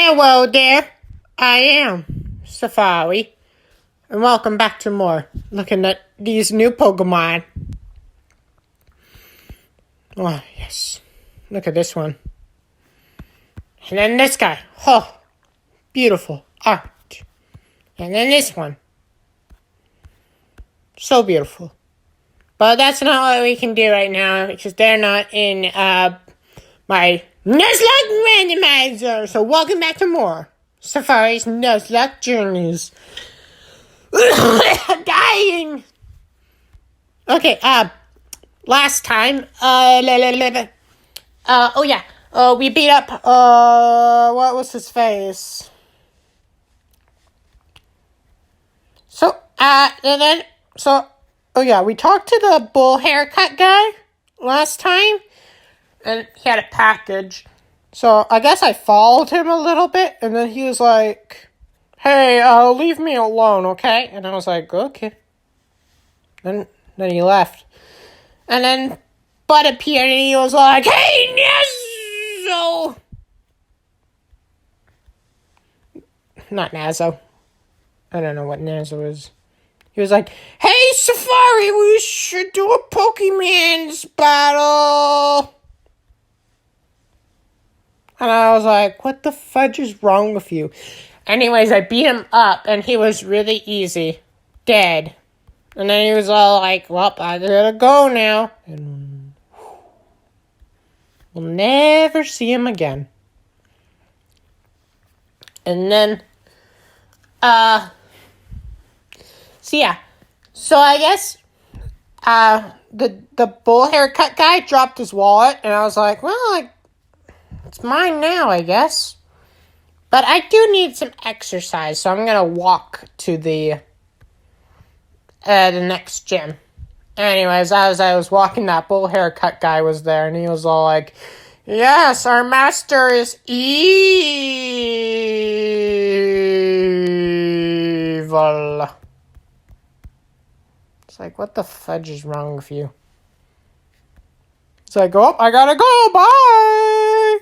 Hello there, I am Safari, and welcome back to more looking at these new Pokemon. Oh, yes. Look at this one. And then this guy. Oh, beautiful art. And then this one. So beautiful. But that's not what we can do right now, because they're not in my Nuzlocke randomizer. So welcome back to more Safari's Nuzlocke journeys. Dying. Okay, last time, we beat up, what was his face? We talked to the bull haircut guy last time, and he had a package. So I guess I followed him a little bit, and then he was like, hey, leave me alone, okay? And I was like, okay. Then he left. And then Bud appeared, and he was like, hey, Nazzo! Not Nazzo. I don't know what Nazzo is. He was like, hey, Safari, we should do a Pokemanz battle. And I was like, what the fudge is wrong with you? Anyways, I beat him up, and he was really easy. Dead. And then he was all like, well, I gotta go now. And we'll never see him again. And then, So I guess, the bull haircut guy dropped his wallet, and I was like, well, it's mine now, I guess. But I do need some exercise, so I'm gonna walk to the next gym. Anyways, as I was walking, that bull haircut guy was there, and he was all like, yes, our master is evil. It's like, what the fudge is wrong with you? It's like, oh, I gotta go, bye!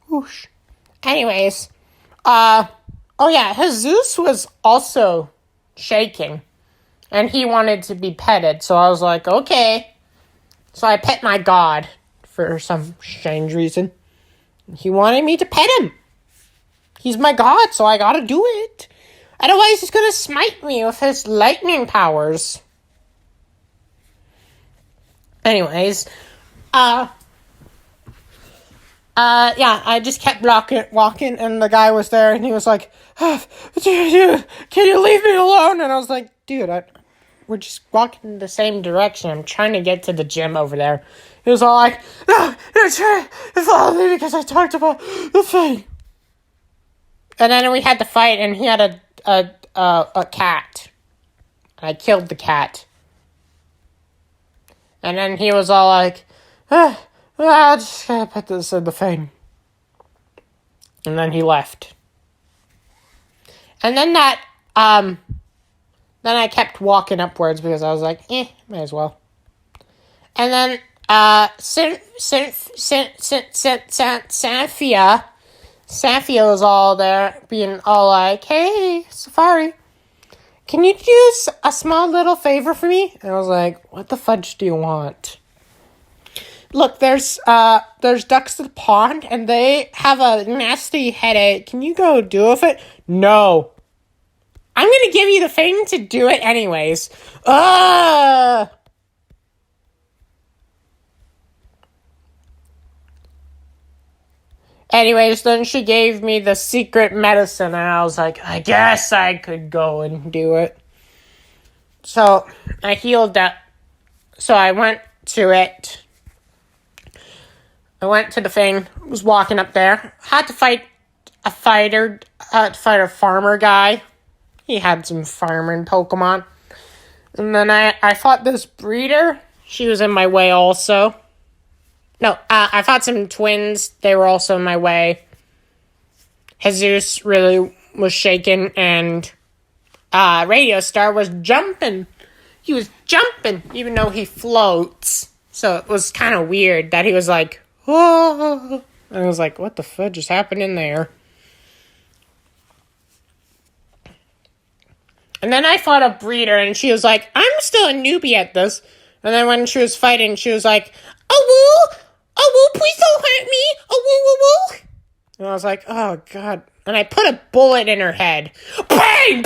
Whoosh. Anyways, Jesus was also shaking, and he wanted to be petted, so I was like, okay. So I pet my god for some strange reason. He wanted me to pet him. He's my god, so I gotta do it. Otherwise, he's gonna smite me with his lightning powers. Anyways, I just kept walking, and the guy was there, and he was like, can you leave me alone? And I was like, dude, we're just walking in the same direction. I'm trying to get to the gym over there. He was all like, no, you're trying to follow me because I talked about the thing. And then we had the fight, and he had a cat. I killed the cat. And then he was all like, I just gotta put this in the thing. And then he left. And then then I kept walking upwards because I was like, might as well. And then, Safia was all there, being all like, hey, Safari, can you do a small little favor for me? And I was like, what the fudge do you want? Look, there's ducks in the pond, and they have a nasty headache. Can you go do it? No. I'm gonna give you the thing to do it anyways. Anyways, then she gave me the secret medicine, and I was like, I guess I could go and do it. So, I healed up. So I went to it. I went to the thing, was walking up there. Had to fight a farmer guy. He had some farming Pokemon. And then I fought this breeder. She was in my way also. No, I fought some twins. They were also in my way. Jesus really was shaking, and Radio Star was jumping. He was jumping, even though he floats. So it was kind of weird that he was like, oh. And I was like, what the fudge is happening there? And then I fought a breeder, and she was like, I'm still a newbie at this. And then when she was fighting, she was like, oh, woo! Oh, woo, please don't hurt me! Oh, woo, woo, woo! And I was like, oh, God. And I put a bullet in her head. Bang!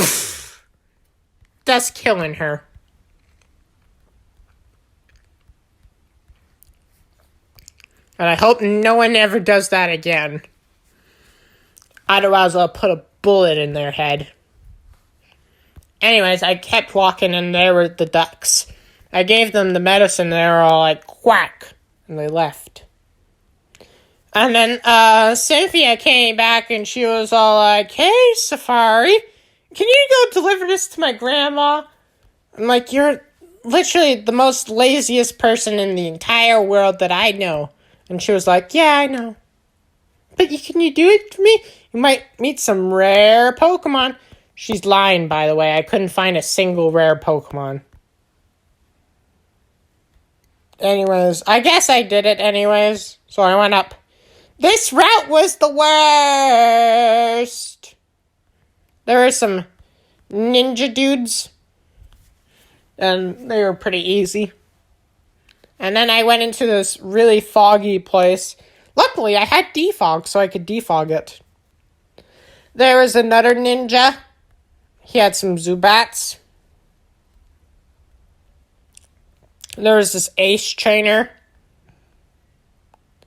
That's killing her. And I hope no one ever does that again. Otherwise, I'll put a bullet in their head. Anyways, I kept walking, and there were the ducks. I gave them the medicine, and they were all like, quack, and they left. And then Cynthia came back, and she was all like, hey, Safari, can you go deliver this to my grandma? I'm like, you're literally the most laziest person in the entire world that I know. And she was like, yeah, I know. But can you do it for me? You might meet some rare Pokemon. She's lying, by the way. I couldn't find a single rare Pokemon. Anyways, I guess I did it anyways. So I went up. This route was the worst. There were some ninja dudes. And they were pretty easy. And then I went into this really foggy place. Luckily, I had defog, so I could defog it. There was another ninja. He had some Zubats. There was this ace trainer.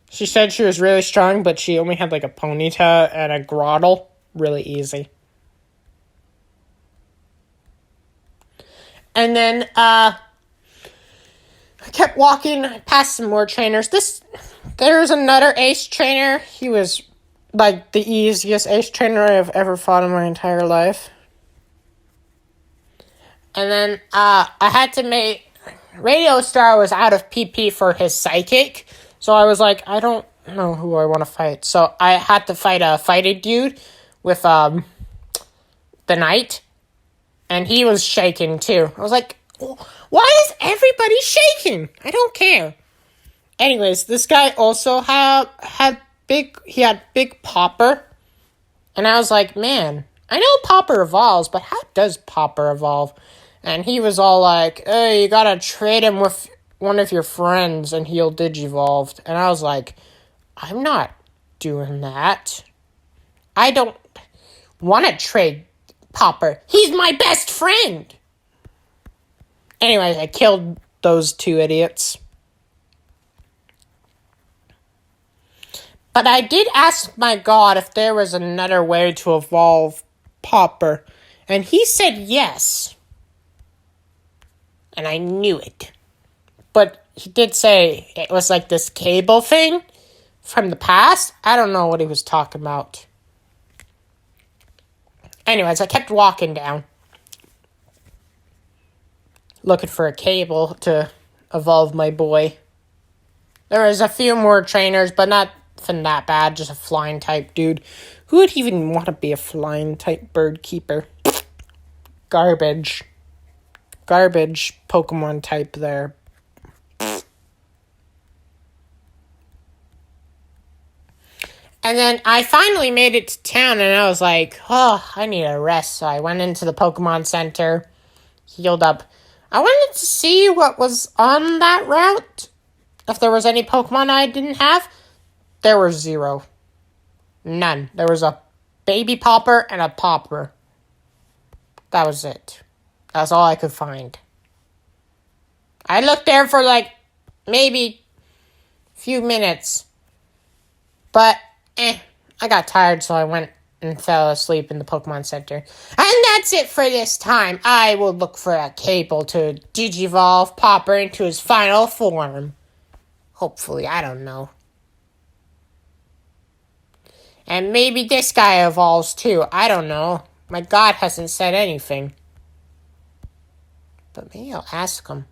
She said she was really strong, but she only had like a Ponyta and a Grottle. Really easy. And then, I kept walking past some more trainers. There's another ace trainer. He was like the easiest ace trainer I've ever fought in my entire life. And then, I had to make... Radio Star was out of PP for his Psychic. So I was like, I don't know who I want to fight. So I had to fight a fighting dude with, the Knight. And he was shaking, too. I was like, why is everybody shaking? I don't care. Anyways, this guy also had big Popper. And I was like, man, I know Popper evolves, but how does Popper evolve? And he was all like, hey, you gotta trade him with one of your friends and he'll digivolve. And I was like, I'm not doing that. I don't want to trade Popper. He's my best friend. Anyways, I killed those two idiots. But I did ask my god if there was another way to evolve Popper. And he said yes. And I knew it. But he did say it was like this cable thing from the past. I don't know what he was talking about. Anyways, I kept walking down. Looking for a cable to evolve my boy. There was a few more trainers, but nothing that bad. Just a flying type dude. Who would even want to be a flying type bird keeper? Garbage Pokemon type there. And then I finally made it to town, and I was like, oh, I need a rest. So I went into the Pokemon Center, healed up. I wanted to see what was on that route. If there was any Pokemon I didn't have. There were 0. None. There was a baby Popper and a Popper. That was it. That's all I could find. I looked there for like maybe a few minutes. But, I got tired, so I went and fell asleep in the Pokemon Center. And that's it for this time. I will look for a cable to digivolve Popper into his final form. Hopefully, I don't know. And maybe this guy evolves too. I don't know. My god hasn't said anything. But maybe I'll ask him.